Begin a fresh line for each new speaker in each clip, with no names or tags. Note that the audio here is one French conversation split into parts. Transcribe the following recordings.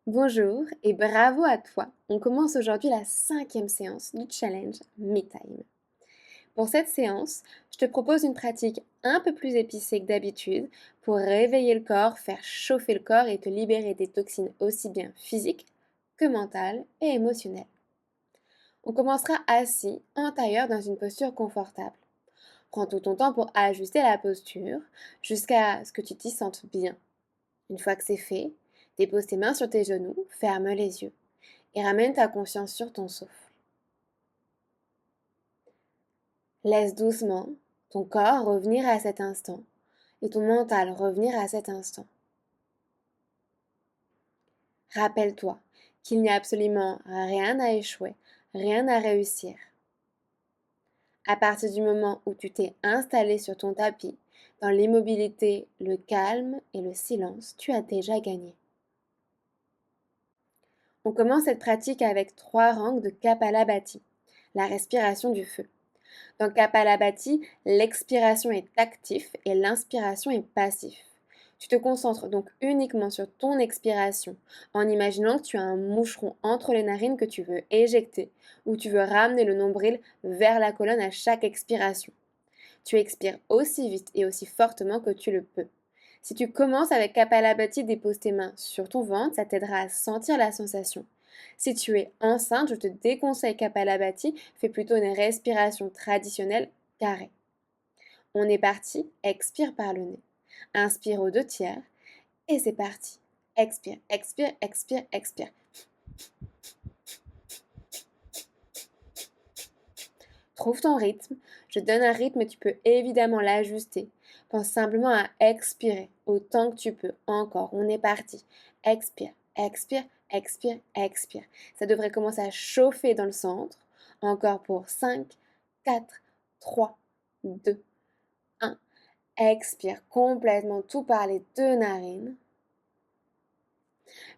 Bonjour et bravo à toi. On commence aujourd'hui la 5e séance du challenge MeTime. Pour cette séance, je te propose une pratique un peu plus épicée que d'habitude pour réveiller le corps, faire chauffer le corps et te libérer des toxines aussi bien physiques que mentales et émotionnelles. On commencera assis, en tailleur, dans une posture confortable. Prends tout ton temps pour ajuster la posture jusqu'à ce que tu t'y sentes bien. Une fois que c'est fait, dépose tes mains sur tes genoux, ferme les yeux et ramène ta conscience sur ton souffle. Laisse doucement ton corps revenir à cet instant et ton mental revenir à cet instant. Rappelle-toi qu'il n'y a absolument rien à échouer, rien à réussir. À partir du moment où tu t'es installé sur ton tapis, dans l'immobilité, le calme et le silence, tu as déjà gagné. On commence cette pratique avec 3 rangs de Kapalabhati, la respiration du feu. Dans Kapalabhati, l'expiration est active et l'inspiration est passive. Tu te concentres donc uniquement sur ton expiration en imaginant que tu as un moucheron entre les narines que tu veux éjecter ou tu veux ramener le nombril vers la colonne à chaque expiration. Tu expires aussi vite et aussi fortement que tu le peux. Si tu commences avec Kapalabhati, dépose tes mains sur ton ventre, ça t'aidera à sentir la sensation. Si tu es enceinte, je te déconseille Kapalabhati, fais plutôt une respiration traditionnelle carrée. On est parti, expire par le nez. Inspire aux 2/3 et c'est parti. Expire, expire, expire, expire. Trouve ton rythme. Je donne un rythme et tu peux évidemment l'ajuster. Pense simplement à expirer autant que tu peux. Encore, on est parti. Expire, expire, expire, expire. Ça devrait commencer à chauffer dans le centre. Encore pour 5, 4, 3, 2, 1. Expire complètement tout par les 2 narines.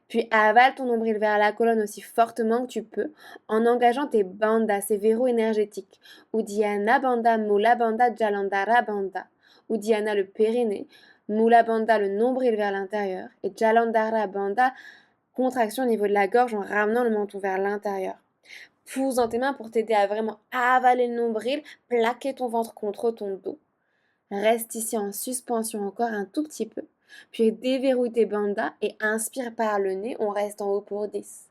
Puis avale ton nombril vers la colonne aussi fortement que tu peux en engageant tes bandhas, ces verrous énergétiques. Uddiyana Bandha, Mula Bandha, Jalandhara Bandha. Uddiyana le périnée, Mula Bandha le nombril vers l'intérieur et Jalandhara Bandha, contraction au niveau de la gorge en ramenant le menton vers l'intérieur. Pousse dans tes mains pour t'aider à vraiment avaler le nombril, plaquer ton ventre contre ton dos. Reste ici en suspension encore un tout petit peu. Puis déverrouille tes bandhas et inspire par le nez. On reste en haut pour 10.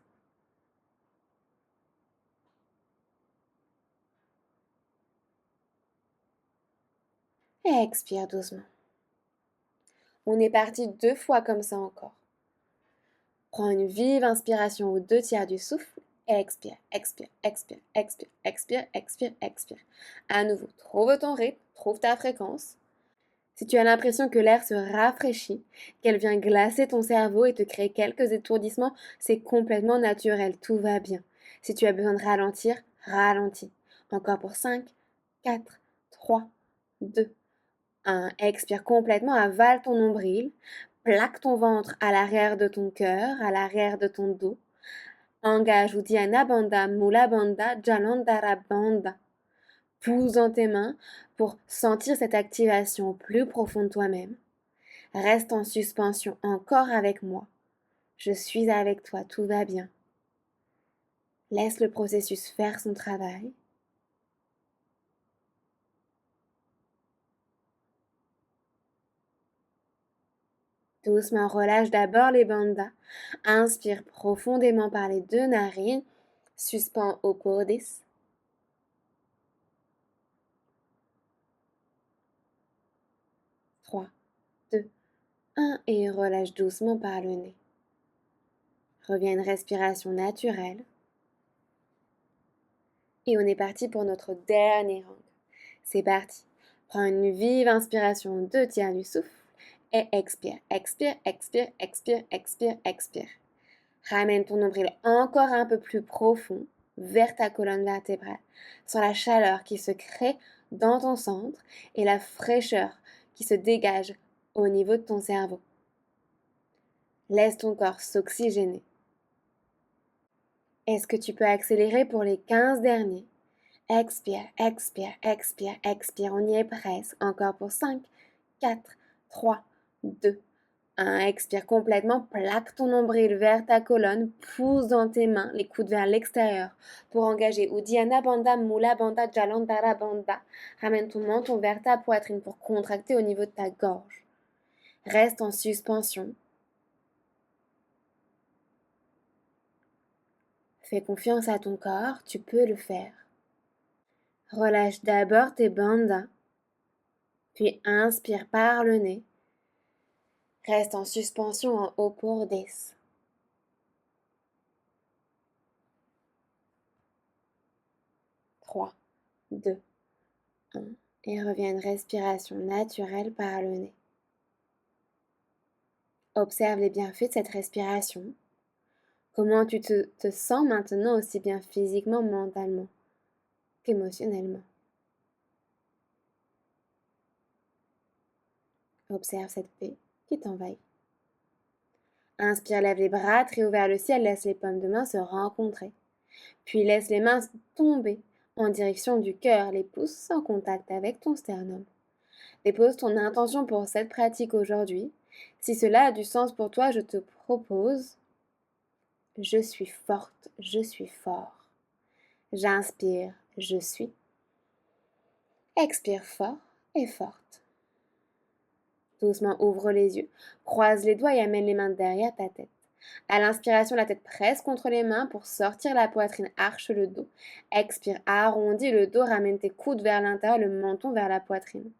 Et expire doucement. On est parti 2 fois comme ça encore. Prends une vive inspiration aux 2/3 du souffle. Et expire, expire, expire, expire, expire, expire, expire. À nouveau, trouve ton rythme, trouve ta fréquence. Si tu as l'impression que l'air se rafraîchit, qu'elle vient glacer ton cerveau et te créer quelques étourdissements, c'est complètement naturel, tout va bien. Si tu as besoin de ralentir, ralentis. Encore pour 5, 4, 3, 2, 1. Expire complètement, avale ton nombril, plaque ton ventre à l'arrière de ton cœur, à l'arrière de ton dos. Engage Uddiyana Bandha, Mula Bandha, Jalandhara Bandha. Pousse dans tes mains pour sentir cette activation au plus profond de toi-même. Reste en suspension encore avec moi. Je suis avec toi, tout va bien. Laisse le processus faire son travail. Doucement, relâche d'abord les bandhas. Inspire profondément par les 2 narines. Suspends au pour 10. 3, 2, 1 et relâche doucement par le nez. Reviens à une respiration naturelle. Et on est parti pour notre dernier angle. C'est parti. Prends une vive inspiration, 2/3 du souffle et expire, expire, expire, expire, expire, expire. Ramène ton nombril encore un peu plus profond vers ta colonne vertébrale. Sens la chaleur qui se crée dans ton centre et la fraîcheur qui se dégage au niveau de ton cerveau. Laisse ton corps s'oxygéner. Est-ce que tu peux accélérer pour les 15 derniers? Expire, expire, expire, expire. On y est presque. Encore pour 5, 4, 3, 2, Expire complètement, plaque ton nombril vers ta colonne, pousse dans tes mains les coudes vers l'extérieur pour engager Uddiyana Bandha, Mula Bandha, Jalandhara Bandha. Ramène ton menton vers ta poitrine pour contracter au niveau de ta gorge. Reste en suspension. Fais confiance à ton corps, tu peux le faire. Relâche d'abord tes bandhas, puis inspire par le nez. Reste en suspension en haut pour 10. 3, 2, 1. Et reviens à une respiration naturelle par le nez. Observe les bienfaits de cette respiration. Comment tu te sens maintenant, aussi bien physiquement, mentalement qu'émotionnellement. Observe cette paix qui t'envahit. Inspire, lève les bras, très haut vers le ciel, laisse les paumes de main se rencontrer. Puis laisse les mains tomber en direction du cœur, les pouces en contact avec ton sternum. Dépose ton intention pour cette pratique aujourd'hui. Si cela a du sens pour toi, je te propose: je suis forte, je suis fort. J'inspire, je suis. Expire fort et forte. Doucement ouvre les yeux, croise les doigts et amène les mains derrière ta tête. À l'inspiration, la tête presse contre les mains pour sortir la poitrine, arche le dos. Expire, arrondis le dos, ramène tes coudes vers l'intérieur, le menton vers la poitrine.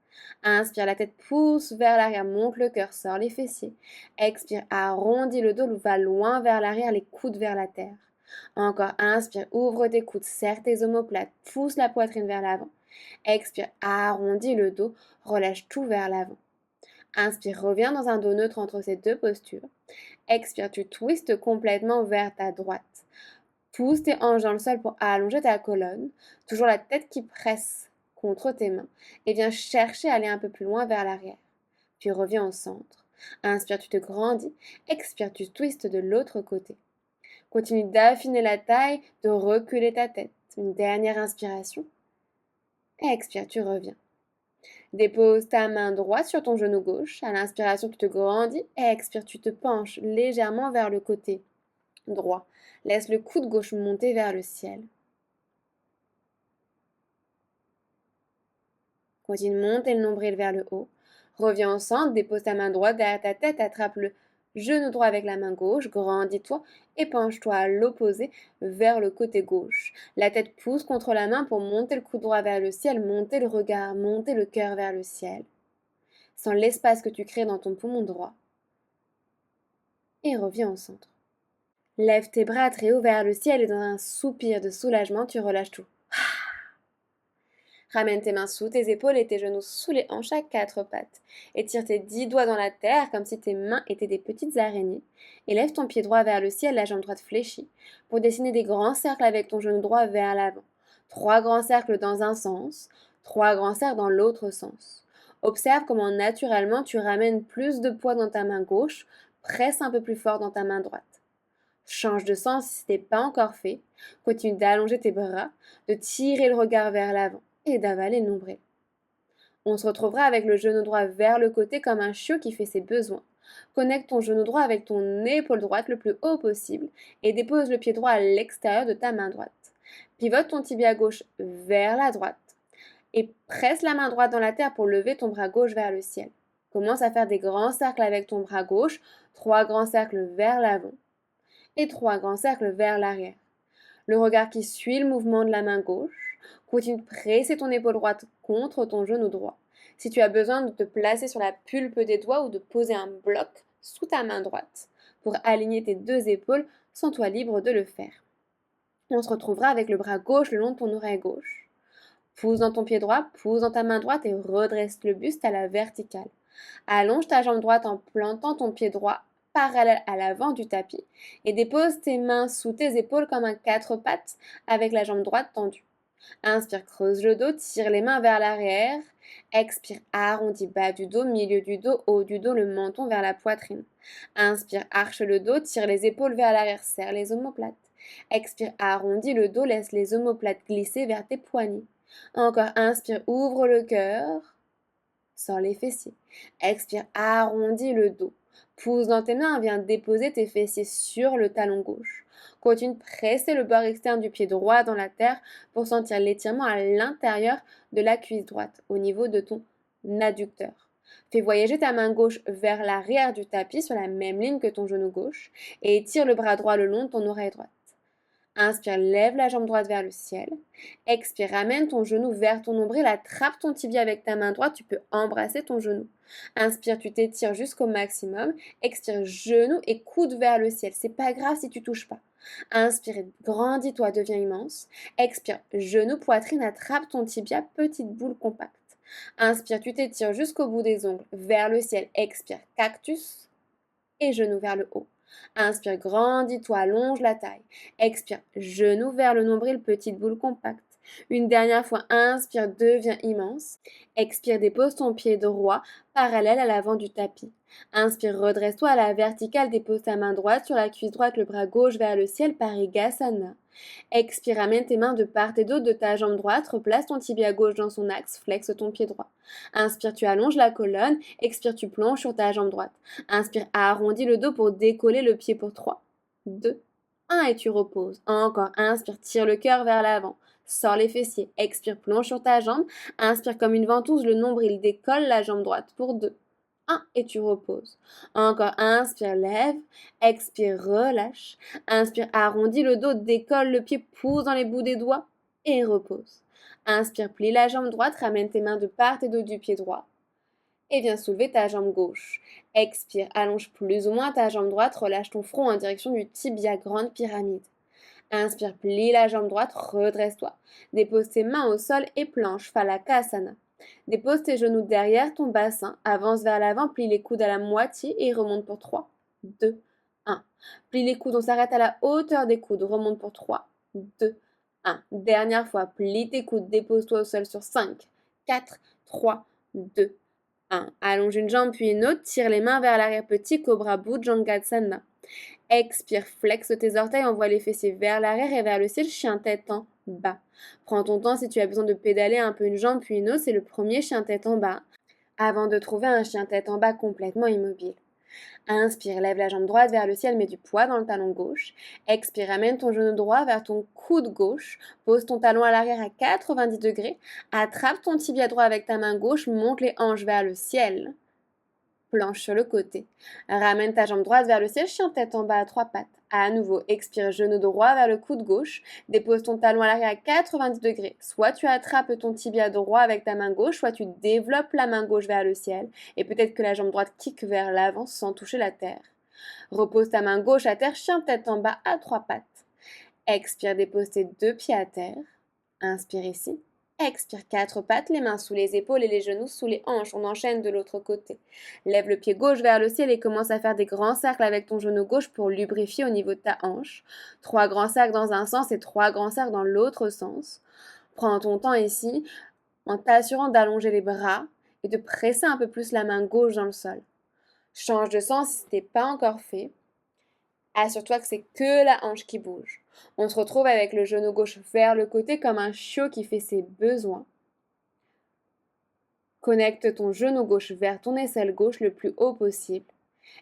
Inspire, la tête pousse vers l'arrière, monte le cœur, sort les fessiers. Expire, arrondis le dos, va loin vers l'arrière, les coudes vers la terre. Encore, inspire, ouvre tes coudes, serre tes omoplates, pousse la poitrine vers l'avant. Expire, arrondis le dos, relâche tout vers l'avant. Inspire, reviens dans un dos neutre entre ces deux postures. Expire, tu twistes complètement vers ta droite. Pousse tes hanches dans le sol pour allonger ta colonne, toujours la tête qui presse contre tes mains, et viens chercher à aller un peu plus loin vers l'arrière. Puis reviens au centre. Inspire, tu te grandis. Expire, tu twistes de l'autre côté. Continue d'affiner la taille, de reculer ta tête. Une dernière inspiration. Expire, tu reviens. Dépose ta main droite sur ton genou gauche. À l'inspiration, tu te grandis. Expire, tu te penches légèrement vers le côté droit. Laisse le coude gauche monter vers le ciel. Continue de monter le nombril vers le haut. Reviens au centre, dépose ta main droite derrière ta tête, attrape le genou droit avec la main gauche, grandis-toi et penche-toi à l'opposé vers le côté gauche. La tête pousse contre la main pour monter le coude droit vers le ciel, monter le regard, monter le cœur vers le ciel. Sens l'espace que tu crées dans ton poumon droit. Et reviens au centre. Lève tes bras très haut vers le ciel et dans un soupir de soulagement, tu relâches tout. Ramène tes mains sous tes épaules et tes genoux sous les hanches à 4 pattes. Étire tes 10 doigts dans la terre comme si tes mains étaient des petites araignées. Et lève ton pied droit vers le ciel, la jambe droite fléchie, pour dessiner des grands cercles avec ton genou droit vers l'avant. 3 grands cercles dans un sens, 3 grands cercles dans l'autre sens. Observe comment naturellement tu ramènes plus de poids dans ta main gauche, presse un peu plus fort dans ta main droite. Change de sens si ce n'est pas encore fait. Continue d'allonger tes bras, de tirer le regard vers l'avant et d'avaler le nombril. On se retrouvera avec le genou droit vers le côté comme un chiot qui fait ses besoins. Connecte ton genou droit avec ton épaule droite le plus haut possible et dépose le pied droit à l'extérieur de ta main droite. Pivote ton tibia gauche vers la droite et presse la main droite dans la terre pour lever ton bras gauche vers le ciel. Commence à faire des grands cercles avec ton bras gauche, 3 grands cercles vers l'avant et 3 grands cercles vers l'arrière. Le regard qui suit le mouvement de la main gauche. Continue de presser ton épaule droite contre ton genou droit. Si tu as besoin de te placer sur la pulpe des doigts ou de poser un bloc sous ta main droite pour aligner tes 2 épaules, sens-toi libre de le faire. On se retrouvera avec le bras gauche le long de ton oreille gauche. Pousse dans ton pied droit, pousse dans ta main droite et redresse le buste à la verticale. Allonge ta jambe droite en plantant ton pied droit parallèle à l'avant du tapis et dépose tes mains sous tes épaules comme un 4 pattes avec la jambe droite tendue. Inspire, creuse le dos, tire les mains vers l'arrière. Expire, arrondis bas du dos, milieu du dos, haut du dos, le menton vers la poitrine. Inspire, arche le dos, tire les épaules vers l'arrière, serre les omoplates. Expire, arrondis le dos, laisse les omoplates glisser vers tes poignets. Encore, inspire, ouvre le cœur. Sors les fessiers. Expire, arrondis le dos. Pousse dans tes mains, viens déposer tes fessiers sur le talon gauche. Continue de presser le bord externe du pied droit dans la terre pour sentir l'étirement à l'intérieur de la cuisse droite, au niveau de ton adducteur. Fais voyager ta main gauche vers l'arrière du tapis sur la même ligne que ton genou gauche et étire le bras droit le long de ton oreille droite. Inspire, lève la jambe droite vers le ciel. Expire, ramène ton genou vers ton nombril, attrape ton tibia avec ta main droite, tu peux embrasser ton genou. Inspire, tu t'étires jusqu'au maximum. Expire, genou et coude vers le ciel. C'est pas grave si tu touches pas. Inspire, grandis-toi, deviens immense. Expire, genou, poitrine, attrape ton tibia, petite boule compacte. Inspire, tu t'étires jusqu'au bout des ongles, vers le ciel. Expire, cactus et genou vers le haut. Inspire, grandis-toi, allonge la taille. Expire, genou vers le nombril, petite boule compacte. Une dernière fois, inspire, deviens immense. Expire, dépose ton pied droit parallèle à l'avant du tapis. Inspire, redresse-toi à la verticale, dépose ta main droite sur la cuisse droite, le bras gauche vers le ciel, Parigasana. Expire, amène tes mains de part et d'autre de ta jambe droite, replace ton tibia gauche dans son axe, flexe ton pied droit. Inspire, tu allonges la colonne, expire, tu plonges sur ta jambe droite. Inspire, arrondis le dos pour décoller le pied pour 3, 2, 1 et tu reposes. Encore, inspire, tire le cœur vers l'avant. Sors les fessiers, expire, plonge sur ta jambe. Inspire comme une ventouse, le nombril décolle la jambe droite pour 2, 1 et tu reposes. Encore, inspire, lève, expire, relâche. Inspire, arrondis le dos, décolle le pied, pousse dans les bouts des doigts et repose. Inspire, plie la jambe droite, ramène tes mains de part et d'autre du pied droit et viens soulever ta jambe gauche. Expire, allonge plus ou moins ta jambe droite, relâche ton front en direction du tibia, grande pyramide. Inspire, plie la jambe droite, redresse-toi. Dépose tes mains au sol et planche, Falakasana. Dépose tes genoux derrière ton bassin, avance vers l'avant, plie les coudes à la moitié et remonte pour 3, 2, 1. Plie les coudes, on s'arrête à la hauteur des coudes, remonte pour 3, 2, 1. Dernière fois, plie tes coudes, dépose-toi au sol sur 5, 4, 3, 2, 1. Allonge une jambe puis une autre, tire les mains vers l'arrière, petit cobra Bhujangasana. Expire, flexe tes orteils, envoie les fessiers vers l'arrière et vers le ciel, chien tête en bas. Prends ton temps si tu as besoin de pédaler un peu une jambe puis une autre, c'est le premier chien tête en bas, avant de trouver un chien tête en bas complètement immobile. Inspire, lève la jambe droite vers le ciel, mets du poids dans le talon gauche. Expire, amène ton genou droit vers ton coude gauche. Pose ton talon à l'arrière à 90 degrés. Attrape ton tibia droit avec ta main gauche, monte les hanches vers le ciel. Planche sur le côté. Ramène ta jambe droite vers le ciel, chien tête en bas à 3 pattes. À nouveau, expire, genou droit vers le coude gauche. Dépose ton talon à l'arrière à 90 degrés. Soit tu attrapes ton tibia droit avec ta main gauche, soit tu développes la main gauche vers le ciel. Et peut-être que la jambe droite kick vers l'avant sans toucher la terre. Repose ta main gauche à terre, chien tête en bas à 3 pattes. Expire, dépose tes 2 pieds à terre. Inspire ici. Expire, 4 pattes, les mains sous les épaules et les genoux sous les hanches. On enchaîne de l'autre côté. Lève le pied gauche vers le ciel et commence à faire des grands cercles avec ton genou gauche pour lubrifier au niveau de ta hanche. 3 grands cercles dans un sens et 3 grands cercles dans l'autre sens. Prends ton temps ici en t'assurant d'allonger les bras et de presser un peu plus la main gauche dans le sol. Change de sens si ce n'est pas encore fait. Assure-toi que c'est que la hanche qui bouge. On se retrouve avec le genou gauche vers le côté comme un chiot qui fait ses besoins. Connecte ton genou gauche vers ton aisselle gauche le plus haut possible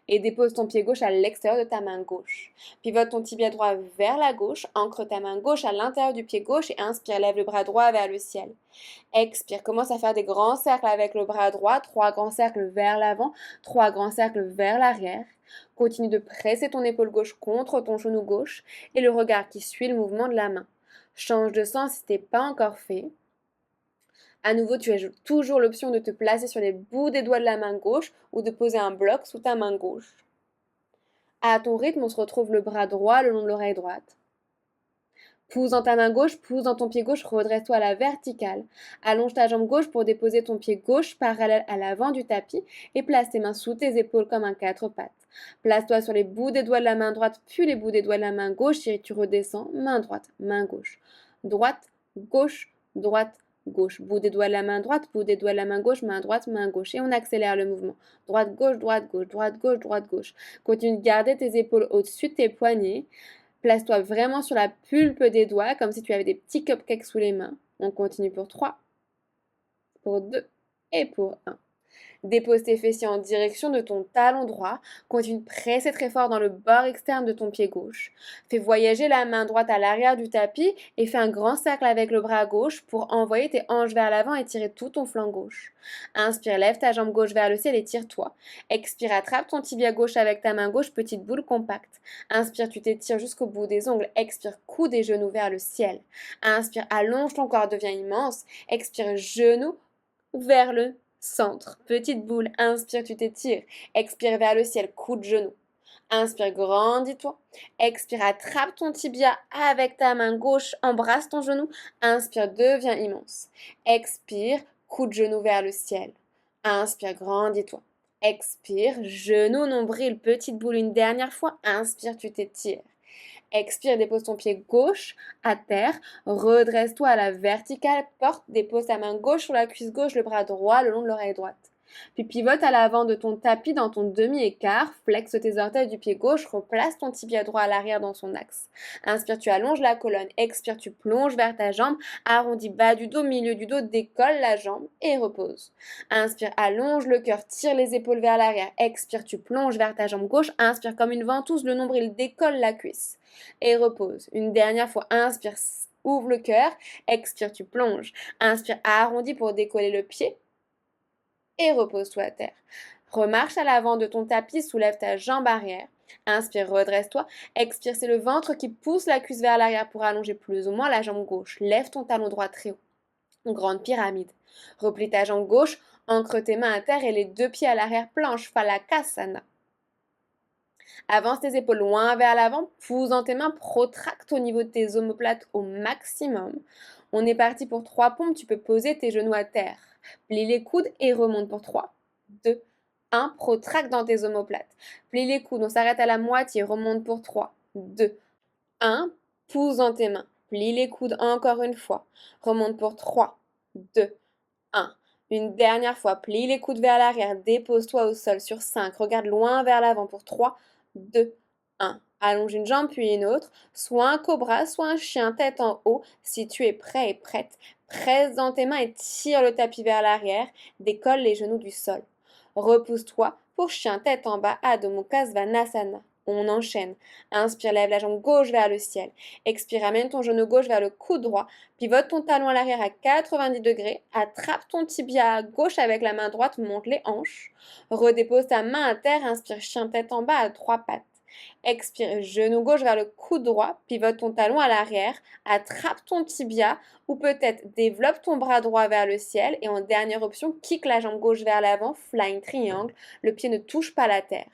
et dépose ton pied gauche à l'extérieur de ta main gauche. Pivote ton tibia droit vers la gauche, ancre ta main gauche à l'intérieur du pied gauche et inspire, lève le bras droit vers le ciel. Expire, commence à faire des grands cercles avec le bras droit, 3 grands cercles vers l'avant, 3 grands cercles vers l'arrière. Continue de presser ton épaule gauche contre ton genou gauche et le regard qui suit le mouvement de la main. Change de sens si ce n'est pas encore fait. À nouveau, tu as toujours l'option de te placer sur les bouts des doigts de la main gauche ou de poser un bloc sous ta main gauche. À ton rythme, on se retrouve le bras droit le long de l'oreille droite. Pousse dans ta main gauche, pousse dans ton pied gauche, redresse-toi à la verticale. Allonge ta jambe gauche pour déposer ton pied gauche parallèle à l'avant du tapis et place tes mains sous tes épaules comme un 4 pattes. Place-toi sur les bouts des doigts de la main droite, puis les bouts des doigts de la main gauche et tu redescends, main droite, main gauche. Droite, gauche, droite, gauche. Bout des doigts de la main droite, bout des doigts de la main gauche, main droite, main gauche. Et on accélère le mouvement. Droite, gauche, droite, gauche, droite, gauche, droite, gauche. Continue de garder tes épaules au-dessus de tes poignets. Place-toi vraiment sur la pulpe des doigts, comme si tu avais des petits cupcakes sous les mains. On continue pour 3, pour 2 et pour 1. Dépose tes fessiers en direction de ton talon droit. Continue de presser très fort dans le bord externe de ton pied gauche. Fais voyager la main droite à l'arrière du tapis et fais un grand cercle avec le bras gauche pour envoyer tes hanches vers l'avant et tirer tout ton flanc gauche. Inspire, lève ta jambe gauche vers le ciel et tire-toi. Expire, attrape ton tibia gauche avec ta main gauche, petite boule compacte. Inspire, tu t'étires jusqu'au bout des ongles. Expire, coude et genoux vers le ciel. Inspire, allonge ton corps, devient immense. Expire, genoux vers le centre. Petite boule, inspire, tu t'étires. Expire vers le ciel, coude, genou. Inspire, grandis-toi. Expire, attrape ton tibia avec ta main gauche, embrasse ton genou. Inspire, deviens immense. Expire, coude, genou vers le ciel. Inspire, grandis-toi. Expire, genou, nombril, petite boule une dernière fois. Inspire, tu t'étires. Expire, dépose ton pied gauche à terre, redresse-toi à la verticale, dépose ta main gauche sur la cuisse gauche, le bras droit le long de l'oreille droite. Puis pivote à l'avant de ton tapis dans ton demi-écart, flexe tes orteils du pied gauche, replace ton tibia droit à l'arrière dans son axe. Inspire, tu allonges la colonne, expire, tu plonges vers ta jambe, arrondis bas du dos, milieu du dos, décolle la jambe et repose. Inspire, allonge le cœur, tire les épaules vers l'arrière, expire, tu plonges vers ta jambe gauche, inspire comme une ventouse, le nombril décolle la cuisse et repose. Une dernière fois, inspire, ouvre le cœur, expire, tu plonges. Inspire, arrondis pour décoller le pied et repose-toi à terre. Remarche à l'avant de ton tapis, soulève ta jambe arrière. Inspire, redresse-toi. Expire, c'est le ventre qui pousse la cuisse vers l'arrière pour allonger plus ou moins la jambe gauche. Lève ton talon droit très haut. Grande pyramide. Replie ta jambe gauche, ancre tes mains à terre et les deux pieds à l'arrière-planche, Phalakasana. Avance tes épaules loin vers l'avant, pousse dans tes mains, protracte au niveau de tes omoplates au maximum. On est parti pour 3 pompes, tu peux poser tes genoux à terre. Plie les coudes et remonte pour 3, 2, 1, protracte dans tes omoplates. Plie les coudes, on s'arrête à la moitié, remonte pour 3, 2, 1, pousse dans tes mains. Plie les coudes encore une fois, remonte pour 3, 2, 1. Une dernière fois, plie les coudes vers l'arrière, dépose-toi au sol sur 5, regarde loin vers l'avant pour 3, 2, 1. Allonge une jambe puis une autre, soit un cobra, soit un chien tête en haut. Si tu es prêt et prête, presse dans tes mains et tire le tapis vers l'arrière, décolle les genoux du sol. Repousse-toi pour chien tête en bas, Adho Mukha Svanasana. On enchaîne. Inspire, lève la jambe gauche vers le ciel. Expire, amène ton genou gauche vers le coude droit. Pivote ton talon à l'arrière à 90 degrés. Attrape ton tibia à gauche avec la main droite, monte les hanches. Redépose ta main à terre. Inspire, chien tête en bas à 3 pattes. Expire, genou gauche vers le coude droit. Pivote ton talon à l'arrière. Attrape ton tibia ou peut-être développe ton bras droit vers le ciel. Et en dernière option, kick la jambe gauche vers l'avant, flying triangle. Le pied ne touche pas la terre.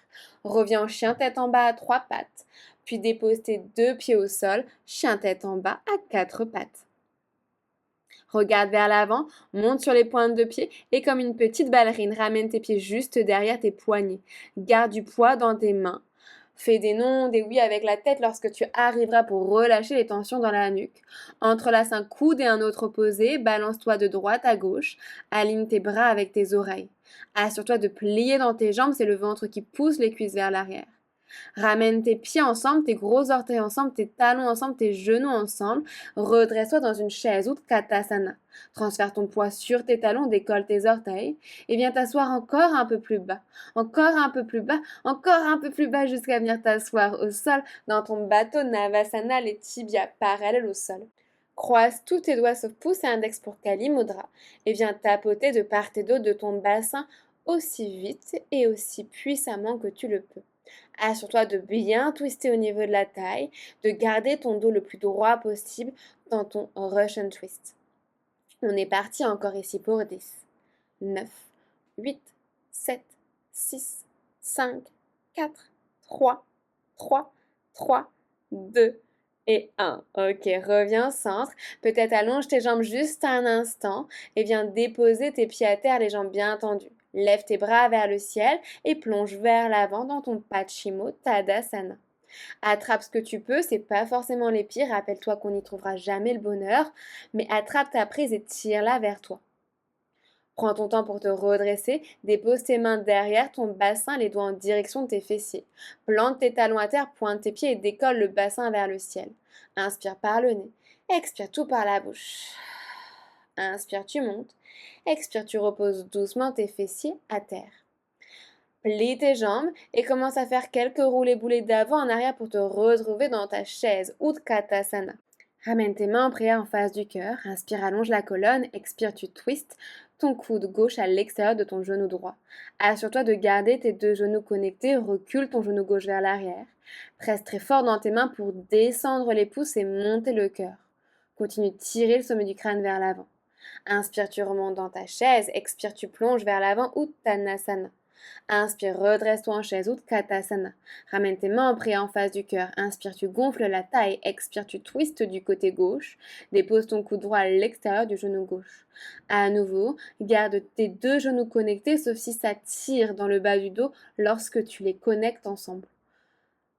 Reviens en chien tête en bas à 3 pattes. Puis dépose tes 2 pieds au sol, chien tête en bas à 4 pattes. Regarde vers l'avant, monte sur les pointes de pied et comme une petite ballerine, ramène tes pieds juste derrière tes poignets. Garde du poids dans tes mains. Fais des non, des oui avec la tête lorsque tu arriveras pour relâcher les tensions dans la nuque. Entrelace un coude et un autre opposé, balance-toi de droite à gauche, aligne tes bras avec tes oreilles. Assure-toi de plier dans tes jambes, c'est le ventre qui pousse les cuisses vers l'arrière. Ramène tes pieds ensemble, tes gros orteils ensemble, tes talons ensemble, tes genoux ensemble. Redresse-toi dans une chaise ou Utkatasana. Transfère ton poids sur tes talons, décolle tes orteils et viens t'asseoir encore un peu plus bas. Encore un peu plus bas, encore un peu plus bas jusqu'à venir t'asseoir au sol dans ton bateau Navasana, les tibias parallèles au sol. Croise tous tes doigts sauf pouce et index pour Kali Mudra et viens tapoter de part et d'autre de ton bassin aussi vite et aussi puissamment que tu le peux. Assure-toi de bien twister au niveau de la taille, de garder ton dos le plus droit possible dans ton Russian twist. On est parti encore ici pour 10, 9, 8, 7, 6, 5, 4, 3, 2 et 1. Ok, reviens au centre. Peut-être allonge tes jambes juste un instant et viens déposer tes pieds à terre, les jambes bien tendues. Lève tes bras vers le ciel et plonge vers l'avant dans ton Paschimottanasana. Attrape ce que tu peux, c'est pas forcément les pieds, rappelle-toi qu'on n'y trouvera jamais le bonheur, mais attrape ta prise et tire-la vers toi. Prends ton temps pour te redresser, dépose tes mains derrière ton bassin, les doigts en direction de tes fessiers. Plante tes talons à terre, pointe tes pieds et décolle le bassin vers le ciel. Inspire par le nez, expire tout par la bouche. Inspire, tu montes. Expire, tu reposes doucement tes fessiers à terre. Plie tes jambes et commence à faire quelques roulés-boulés d'avant en arrière pour te retrouver dans ta chaise, Utkatasana. Ramène tes mains en prière en face du cœur. Inspire, allonge la colonne. Expire, tu twistes ton coude gauche à l'extérieur de ton genou droit. Assure-toi de garder tes deux genoux connectés. Recule ton genou gauche vers l'arrière. Presse très fort dans tes mains pour descendre les pouces et monter le cœur. Continue de tirer le sommet du crâne vers l'avant. Inspire, tu remontes dans ta chaise. Expire, tu plonges vers l'avant, Uttanasana. Inspire, redresse-toi en chaise, Utkatasana. Ramène tes mains en prière en face du cœur. Inspire, tu gonfles la taille. Expire, tu twistes du côté gauche. Dépose ton coude droit à l'extérieur du genou gauche. À nouveau, garde tes deux genoux connectés, sauf si ça tire dans le bas du dos lorsque tu les connectes ensemble.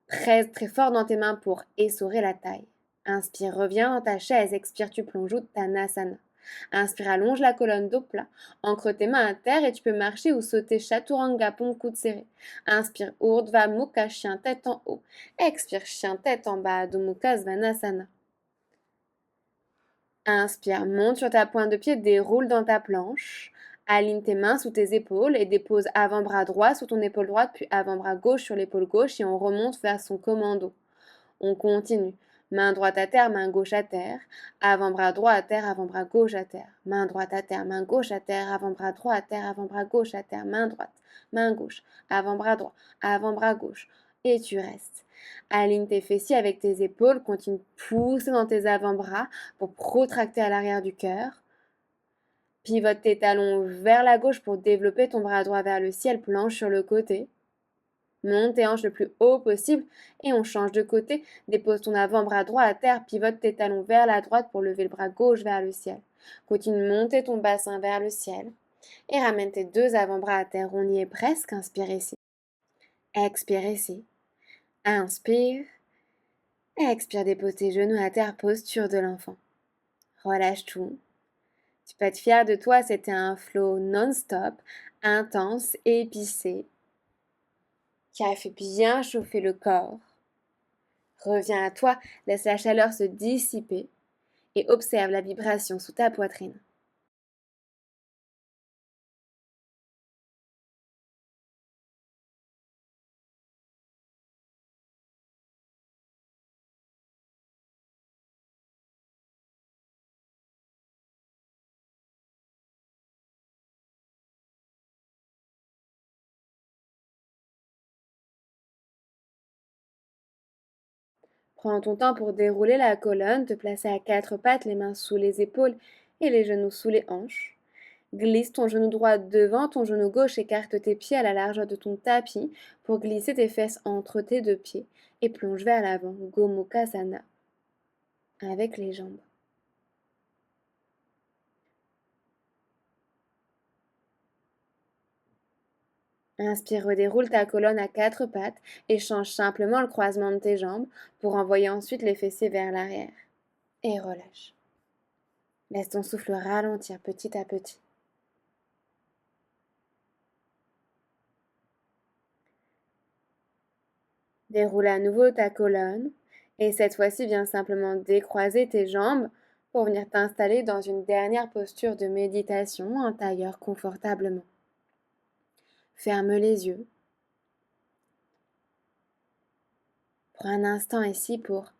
Presse très fort dans tes mains pour essorer la taille. Inspire, reviens dans ta chaise. Expire, tu plonges Uttanasana. Inspire, allonge la colonne dos plat. Ancre tes mains à terre et tu peux marcher ou sauter Chaturanga, pompe coude serré. Inspire, Urdhva Mukha, chien tête en haut. Expire, chien tête en bas, Adho Mukha Svanasana. Inspire, monte sur ta pointe de pied, déroule dans ta planche. Aligne tes mains sous tes épaules et dépose avant-bras droit sous ton épaule droite, puis avant-bras gauche sur l'épaule gauche et on remonte vers son commando. On continue. Main droite à terre, main gauche à terre. Avant-bras droit à terre, avant-bras gauche à terre. Main droite à terre, main gauche à terre. Avant-bras droit à terre, avant-bras gauche à terre. Main droite, main gauche. Avant-bras droit, avant-bras gauche. Et tu restes. Aligne tes fessiers avec tes épaules. Continue de pousser dans tes avant-bras pour protracter à l'arrière du cœur. Pivote tes talons vers la gauche pour développer ton bras droit vers le ciel. Planche sur le côté. Monte tes hanches le plus haut possible et on change de côté. Dépose ton avant-bras droit à terre, pivote tes talons vers la droite pour lever le bras gauche vers le ciel. Continue de monter ton bassin vers le ciel et ramène tes deux avant-bras à terre. On y est presque. Inspire ici. Expire ici. Inspire. Expire, dépose tes genoux à terre, posture de l'enfant. Relâche tout. Tu peux être fier de toi, c'était un flow non-stop, intense, épicé, qui a fait bien chauffer le corps. Reviens à toi, laisse la chaleur se dissiper et observe la vibration sous ta poitrine. Prends ton temps pour dérouler la colonne, te placer à quatre pattes, les mains sous les épaules et les genoux sous les hanches. Glisse ton genou droit devant ton genou gauche, écarte tes pieds à la largeur de ton tapis pour glisser tes fesses entre tes deux pieds et plonge vers l'avant, Gomukhasana, avec les jambes. Inspire, redéroule ta colonne à quatre pattes et change simplement le croisement de tes jambes pour envoyer ensuite les fessiers vers l'arrière. Et relâche. Laisse ton souffle ralentir petit à petit. Déroule à nouveau ta colonne et cette fois-ci viens simplement décroiser tes jambes pour venir t'installer dans une dernière posture de méditation en tailleur confortablement. Ferme les yeux. Prends un instant ici pour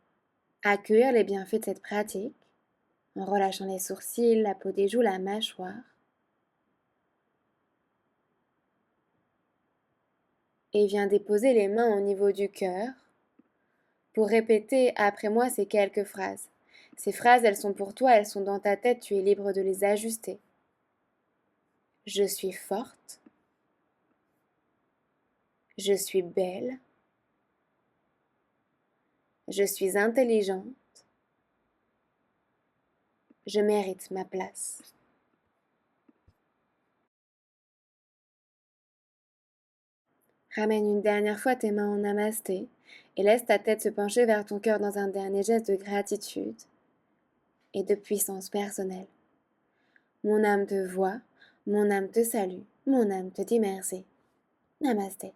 accueillir les bienfaits de cette pratique en relâchant les sourcils, la peau des joues, la mâchoire. Et viens déposer les mains au niveau du cœur pour répéter après moi ces quelques phrases. Ces phrases, elles sont pour toi, elles sont dans ta tête, tu es libre de les ajuster. Je suis forte. Je suis belle. Je suis intelligente. Je mérite ma place. Ramène une dernière fois tes mains en namasté et laisse ta tête se pencher vers ton cœur dans un dernier geste de gratitude et de puissance personnelle. Mon âme te voit, mon âme te salue, mon âme te dit merci. Namasté.